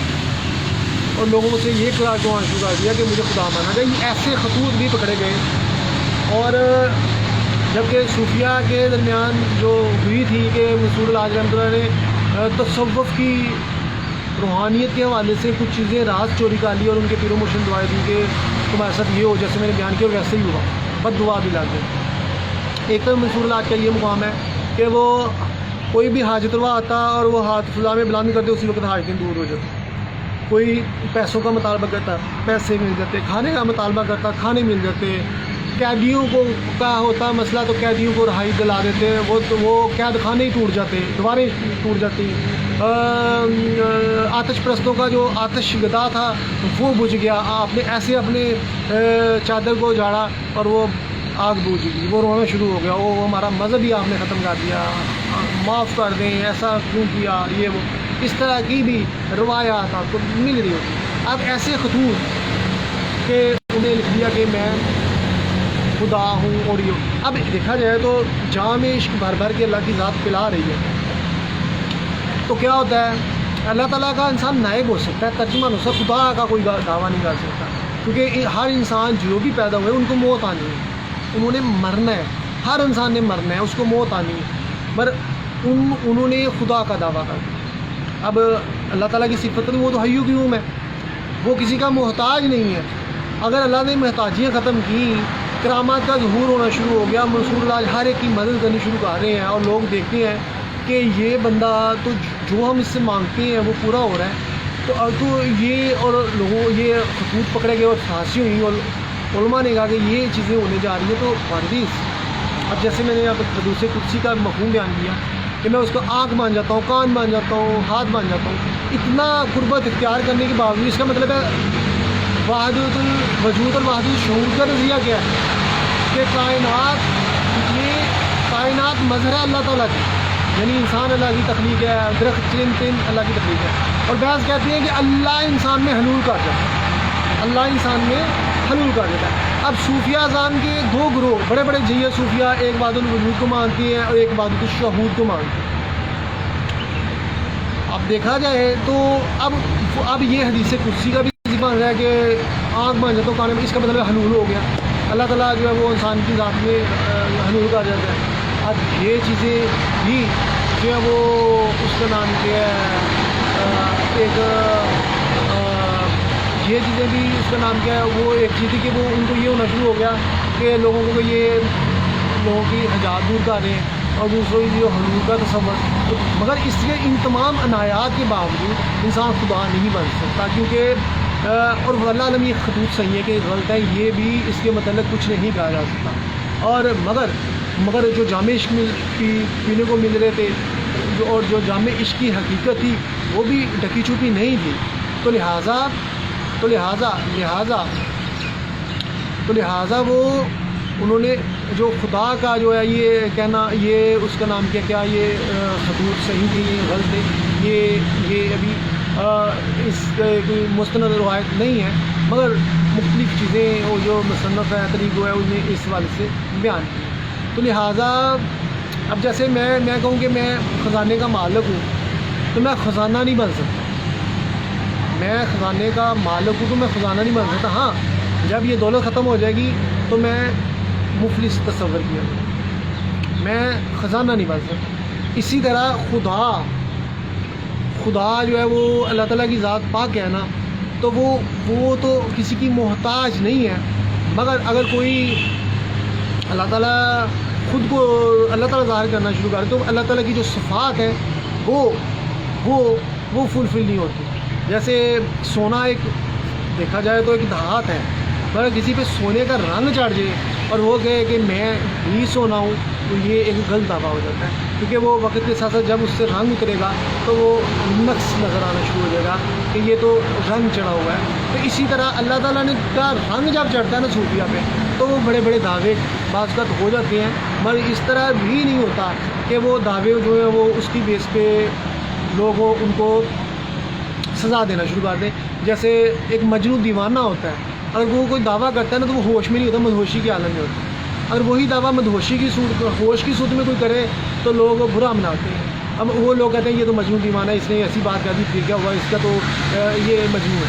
اور لوگوں سے یہ قرار کہنا شروع کر دیا کہ مجھے خدا مانا جائے۔ ایسے خطوط بھی پکڑے گئے، اور جبکہ صوفیہ کے درمیان جو ہوئی تھی کہ منصور الحاج رحمۃ اللہ نے تصوف کی روحانیت کے حوالے سے کچھ چیزیں راز چوری کر لی، اور ان کے پیر و مرشد دعائیں دی کہ تمہارے ساتھ یہ ہو جیسے میں نے بیان کیا، ویسے ہی ہوا، بد دعا بھی لگ گئی۔ ایک تو منصور الحاج کا یہ مقام ہے کہ وہ کوئی بھی حاجت روا آتا اور وہ ہاتھ فضا میں بلند کرتے، اسی وقت حاجتیں دور ہو جاتی۔ کوئی پیسوں کا مطالبہ کرتا، پیسے مل جاتے، کھانے کا مطالبہ کرتا، کھانے مل جاتے، قیدیوں کو کا ہوتا مسئلہ تو قیدیوں کو رہائی دلا دیتے، وہ قید خانے ہی ٹوٹ جاتے، دوبارہ ٹوٹ جاتی۔ آتش پرستوں کا جو آتش گدا تھا وہ بجھ گیا، آپ نے ایسے اپنے چادر کو جھاڑا اور وہ آگ بجھ گئی، وہ رونا شروع ہو گیا، وہ ہمارا مذہب ہی آپ نے ختم کر دیا، معاف کر دیں، ایسا کیوں کیا، یہ وہ اس طرح کی بھی روایات آپ کو مل رہی ہوتی۔ اب ایسے خطوط کہ انہیں لکھ دیا کہ میں خدا ہوں، اور یہ اب دیکھا جائے تو جام عشق بھر بھر کے اللہ کی ذات پلا رہی ہے، تو کیا ہوتا ہے اللہ تعالیٰ کا انسان نائب ہو سکتا ہے، ترجمان ہو سکتا ہے، خدا کا کوئی دعویٰ نہیں کر سکتا، کیونکہ ہر انسان جو بھی پیدا ہوئے ان کو موت آنی ہے، انہوں نے مرنا ہے، ہر انسان نے مرنا ہے، اس کو موت آنی ہے، پر انہوں نے خدا کا دعویٰ کر دیا۔ اب اللہ تعالیٰ کی صفت وہ تو حی و قیوم ہے، وہ کسی کا محتاج نہیں ہے۔ اگر اللہ نے محتاجیاں ختم کی، کرامات کا ظہور ہونا شروع ہو گیا، منصور الحاج ہر ایک کی مدد کرنی شروع کر رہے ہیں، اور لوگ دیکھتے ہیں کہ یہ بندہ تو جو ہم اس سے مانگتے ہیں وہ پورا ہو رہا ہے، تو یہ اور لوگوں یہ خطوط پکڑے گئے اور پھانسی ہوئی، اور علماء نے کہا کہ یہ چیزیں ہونے جا رہی ہیں تو واردیس۔ اب جیسے میں نے یہاں پر حدیث قدسی کا مفہوم بیان کیا کہ میں اس کو آنکھ مان جاتا ہوں، کان مان جاتا ہوں، ہاتھ مان جاتا ہوں، اتنا قربت اختیار کرنے کے باوجود اس کا مطلب ہے وحدت الوجود اور وحدت الشہود کا نظریہ کیا ہے کہ کائنات مظہر ہے اللہ تعالیٰ کی، یعنی انسان اللہ کی تخلیق ہے، درخت چرند اللہ کی تخلیق ہے، اور بعض کہتے ہیں کہ اللہ انسان میں حلول کرتا ہے، اللہ انسان میں حلول کر دیتا ہے۔ اب صوفیہ اذان کے دو گروہ بڑے بڑے جیہ صوفیہ، ایک وحدت الوجود کو مانتی ہیں اور ایک وحدت الشہود کو مانتی ہیں۔ اب دیکھا جائے تو اب یہ حدیث قدسی کا بھی بن رہا ہے کہ آنکھ بن جائے تو کانے میں، اس کا مطلب حلول ہو گیا، اللہ تعالیٰ جو ہے وہ انسان کی ذات میں حلول کر جاتا ہے۔ اب یہ چیزیں بھی جو ہے وہ اس کا نام کیا ہے، یہ چیزیں بھی اس کا نام کیا ہے، وہ ایک چیز تھی کہ وہ ان کو یہ ہونا شروع ہو گیا کہ لوگوں کو یہ لوگوں کی حجاب دور کر رہے ہیں اور دوسروں کی جو حلول کا تصور، مگر اس کے ان تمام عنایات کے باوجود انسان خدا نہیں بن سکتا، کیونکہ اور واللہ عالم یہ خطوط صحیح ہے کہ غلط ہے، یہ بھی اس کے متعلق کچھ نہیں کہا جا سکتا۔ اور مگر جو جامع عشق پینے کو مل رہے تھے اور جو جامع عشق کی حقیقت تھی وہ بھی ڈکی چھپی نہیں تھی، تو لہٰذا وہ انہوں نے جو خدا کا جو ہے یہ کہنا، یہ اس کا نام کیا یہ خطوط صحیح تھی، یہ غلط ہے، یہ ابھی اس کوئی مستند روایت نہیں ہے، مگر مختلف چیزیں وہ جو مصنف ہے طریق ہے ان نے اس حوالے سے بیان کی۔ تو لہٰذا اب جیسے میں کہوں کہ میں خزانے کا مالک ہوں تو میں خزانہ نہیں بن سکتا، میں خزانے کا مالک ہوں تو میں خزانہ نہیں بن سکتا۔ ہاں جب یہ دولت ختم ہو جائے گی تو میں مفلس تصور کیا، میں خزانہ نہیں بن سکتا۔ اسی طرح خدا جو ہے وہ اللہ تعالیٰ کی ذات پاک ہے نا، تو وہ تو کسی کی محتاج نہیں ہے، مگر اگر کوئی اللہ تعالیٰ خود کو اللہ تعالیٰ ظاہر کرنا شروع کرے تو اللہ تعالیٰ کی جو صفات ہیں وہ فلفل نہیں ہوتی۔ جیسے سونا ایک دیکھا جائے تو ایک دھات ہے، مگر کسی پہ سونے کا رنگ چڑھ جائے اور وہ کہے کہ میں ہی سونا ہوں تو یہ ایک غلط دعویٰ ہو جاتا ہے، کیونکہ وہ وقت کے ساتھ ساتھ جب اس سے رنگ اترے گا تو وہ نقص نظر آنا شروع ہو جائے گا کہ یہ تو رنگ چڑھا ہوا ہے۔ تو اسی طرح اللہ تعالیٰ نے کا رنگ جب چڑھتا ہے نا صوفیہ پہ تو وہ بڑے بڑے دعوے بعض اوقات ہو جاتے ہیں، مگر اس طرح بھی نہیں ہوتا کہ وہ دعوے جو ہیں وہ اس کی بیس پہ لوگ ان کو سزا دینا شروع کر دیں۔ جیسے ایک مجنون دیوانہ ہوتا ہے، اگر وہ کوئی دعویٰ کرتا ہے نا تو وہ ہوش میں نہیں ہوتا، مدہوشی کے عالم میں ہوتا ہے۔ اگر وہی دعویٰ مدہوشی کی صورت ہوش کی صورت میں کوئی کرے تو لوگ برا مناتے ہیں۔ اب وہ لوگ کہتے ہیں یہ تو مجنون دیوانہ ہے، اس نے ایسی بات کر دی، پھر کیا ہوا، اس کا تو یہ مجنون ہے۔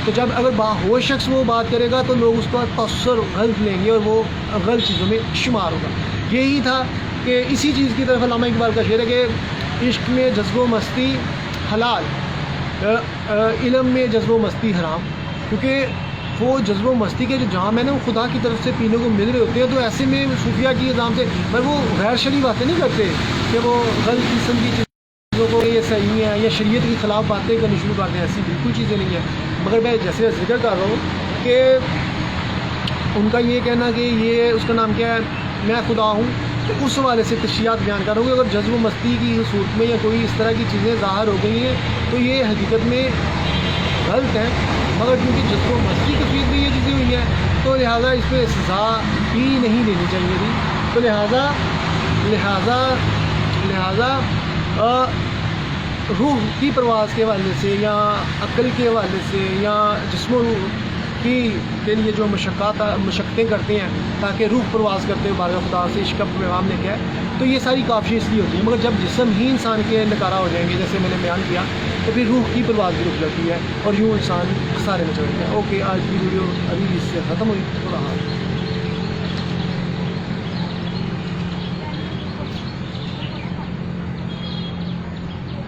تو جب اگر باہوش شخص وہ بات کرے گا تو لوگ اس کا تاثر غلط لیں گے اور وہ غلط چیزوں میں شمار ہوگا۔ یہی تھا کہ اسی چیز کی طرف علامہ اقبال کا شعر ہے کہ عشق میں جذب و مستی حلال، علم میں جذب و مستی حرام، کیونکہ وہ جذب و مستی کے جو جام ہے نا وہ خدا کی طرف سے پینے کو مل رہے ہوتے ہیں۔ تو ایسے میں صوفیہ کی نظام سے پر وہ غیر شرعی باتیں نہیں کرتے کہ وہ غلط قسم کی چیزوں کو یہ صحیح ہے یا شریعت کے خلاف باتیں کرنی شروع کرتے ہیں، ایسی بالکل چیزیں نہیں ہیں۔ مگر میں جیسے ذکر کر رہا ہوں کہ ان کا یہ کہنا کہ یہ اس کا نام کیا ہے، میں خدا ہوں، تو اس حوالے سے تشریحات بیان کر رہا ہوں کہ اگر جذب و مستی کی صورت میں یا کوئی اس طرح کی چیزیں ظاہر ہو گئی ہیں تو یہ حقیقت میں غلط ہے، مگر کیونکہ جذب و مستی کی صورت میں یہ چیزیں ہوئی ہیں تو لہٰذا اس پہ سزا بھی نہیں دینی چاہیے تھی۔ تو لہٰذا روح کی پرواز کے حوالے سے یا عقل کے حوالے سے یا جسم و روح کے لیے جو مشقتیں کرتے ہیں تاکہ روح پرواز کرتے ہوئے بارگاہ خدا سے عشق کا پیغام لے کے آئے، تو یہ ساری کافی اس لیے ہوتی ہیں۔ مگر جب جسم ہی انسان کے نکارہ ہو جائیں گے جیسے میں نے بیان کیا تو پھر روح کی پرواز بھی رک جاتی ہے اور یوں انسان خسارے میں چڑھتا ہے۔ اوکے، آج کی ویڈیو ابھی اس سے ختم ہوئی، تھوڑا